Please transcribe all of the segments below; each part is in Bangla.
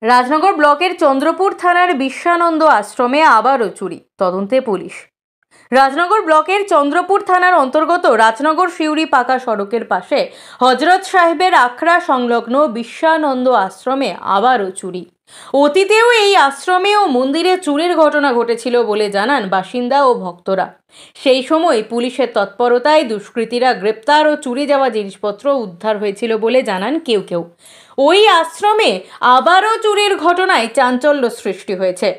রাজনগর ব্লকের চন্দ্রপুর থানার বিশ্বানন্দ আশ্রমে আবারও চুরি, তদন্তে পুলিশ। রাজনগর ব্লকের চন্দ্রপুর থানার অন্তর্গত রাজনগর সিউড়ি পাকা সড়কের পাশে হজরত সাহেবের আখড়া সংলগ্ন বিশ্বানন্দ আশ্রমে আবারও চুরি। অতীতেও এই আশ্রমে ও মন্দিরে চুরির ঘটনা ঘটেছিল বলে জানান বাসিন্দা ও ভক্তরা। সেই সময় পুলিশের তৎপরতায় দুষ্কৃতীরা গ্রেপ্তার ও চুরি যাওয়া জিনিসপত্র উদ্ধার হয়েছিল বলে জানান কেউ কেউ। ওই আশ্রমে আবারও চুরির ঘটনায় চাঞ্চল্য সৃষ্টি হয়েছে।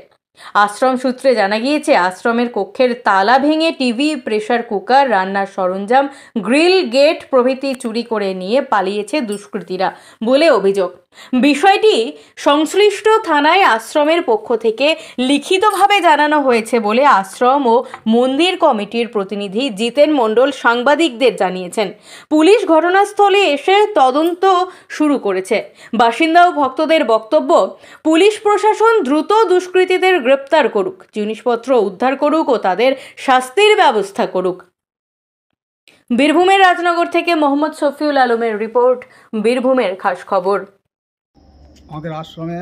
আশ্রম সূত্রে জানা গিয়েছে, আশ্রমের কক্ষের তালা ভেঙে টিভি, প্রেসার কুকার, রান্নার সরঞ্জাম, গ্রিল, গেট প্রভৃতি চুরি করে নিয়ে পালিয়েছে দুষ্কৃতীরা বলে অভিযোগ। বিষয়টি সংশ্লিষ্ট থানায় আশ্রমের পক্ষ থেকে লিখিতভাবে জানানো হয়েছে বলে আশ্রম ও মন্দির কমিটির প্রতিনিধি জিতেন মণ্ডল সাংবাদিকদের জানিয়েছেন। পুলিশ ঘটনাস্থলে এসে তদন্ত শুরু করেছে। বাসিন্দা ও ভক্তদের বক্তব্য, পুলিশ প্রশাসন দ্রুত দুষ্কৃতীদের গ্রেপ্তার করুক, জিনিসপত্র উদ্ধার করুক ও তাদের শাস্তির ব্যবস্থা করুক। বীরভূমের রাজনগর থেকে মোহাম্মদ শফিউল আলমের রিপোর্ট, বীরভূমের খাস খবর। আমাদের আশ্রমে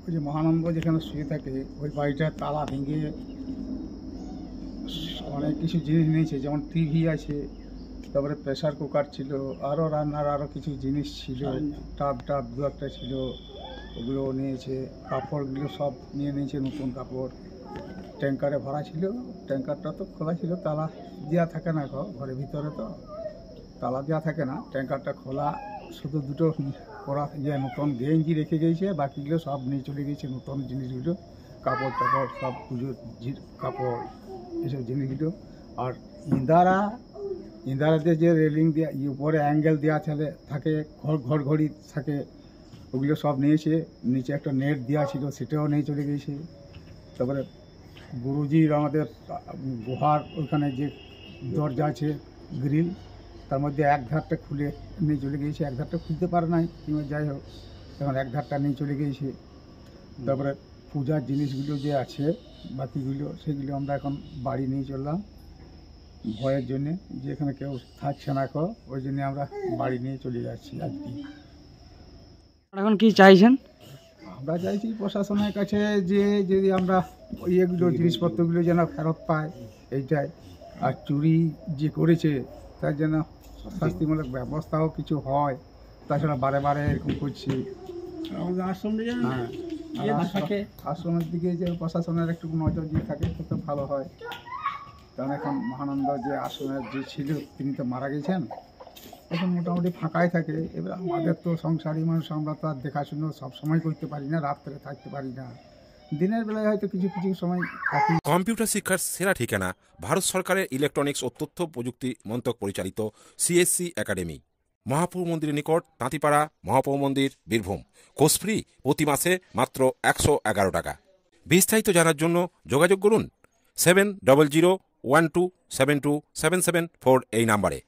ওই যে মহানন্দ যেখানে শুয়ে থাকে, ওই বাড়িটার তালা ভেঙে অনেক কিছু জিনিস নিয়েছে, যেমন টিভি আছে, তারপরে প্রেসার কুকার ছিল, আরও রান্নার আরও কিছু জিনিস ছিল, টাব দু একটা ছিল, ওগুলো নিয়েছে। কাপড়গুলো সব নিয়ে নিয়েছে, নতুন কাপড় ট্যাঙ্কারে ভরা ছিল। ট্যাঙ্কারটা তো খোলা ছিল, তালা দেওয়া থাকে না, ঘরের ভিতরে তো তালা দেওয়া থাকে না। ট্যাঙ্কারটা খোলা, শুধু দুটো করা নতুন গেঞ্জি রেখে গিয়েছে, বাকিগুলো সব নিয়ে চলে গিয়েছে। নতুন জিনিসগুলো, কাপড় টাপড় সব, পুজোর কাপড়, এসব জিনিসগুলো। আর ইন্দারাতে যে রেলিং দেওয়া, উপরে অ্যাঙ্গেল দেওয়া থাকে, ঘর ঘড়ি থাকে, ওগুলো সব নিয়েছে। নিচে একটা নেট দেওয়া ছিল, সেটাও নিয়ে চলে গিয়েছে। তারপরে গুরুজির আমাদের গুহার ওইখানে যে দরজা আছে, গ্রিল, তার মধ্যে এক ধারটা খুলে নিয়ে চলে গিয়েছে। এক ধারটা খুলতে পারে নাই, কিংবা যাই হোক, তখন এক ধারটা নিয়ে চলে গিয়েছে। তারপরে পূজার জিনিসগুলো যে আছে বাকিগুলো, সেগুলো আমরা এখন বাড়ি নিয়ে চললাম ভয়ের জন্যে, যে এখানে কেউ থাকছে না, ওই জন্যে আমরা বাড়ি নিয়ে চলে যাচ্ছি আজকে। এখন কি চাইছেন? আমরা চাইছি প্রশাসনের কাছে যে যদি আমরা এগুলো জিনিসপত্রগুলো যেন ফেরত পাই, এইটাই। আর চুরি যে করেছে তার জন্য শাস্তিমূলক ব্যবস্থাও কিছু হয়। তাছাড়া বারে বারে এরকম করছি। আশ্রমের দিকে যে প্রশাসনের একটু নজর দিয়ে থাকে তো ভালো হয়। কারণ এখন মহানন্দ যে আশ্রমের যে ছিল, তিনি তো মারা গেছেন, এখন মোটামুটি ফাঁকাই থাকে। এবার আমাদের তো সংসারী মানুষ, আমরা তো আর দেখাশুনো সবসময় করতে পারি না, রাত্রে থাকতে পারি না, দিনের বেলায় হয়তো কিছু কিছু সময় থাকি। কম্পিউটার শিক্ষার সেরা ঠিকানা ভারত সরকারের ইলেকট্রনিক্স ও তথ্য প্রযুক্তি মন্ত্রক পরিচালিত CSC একাডেমি, মহাপুর মন্দিরের নিকট, তাঁতিপাড়া, মহাপুর মন্দির, বীরভূম। কোর্স ফ্রি, প্রতি মাসে মাত্র 111 টাকা। বিস্তারিত জানার জন্য যোগাযোগ করুন 7001272774 এই নাম্বারে।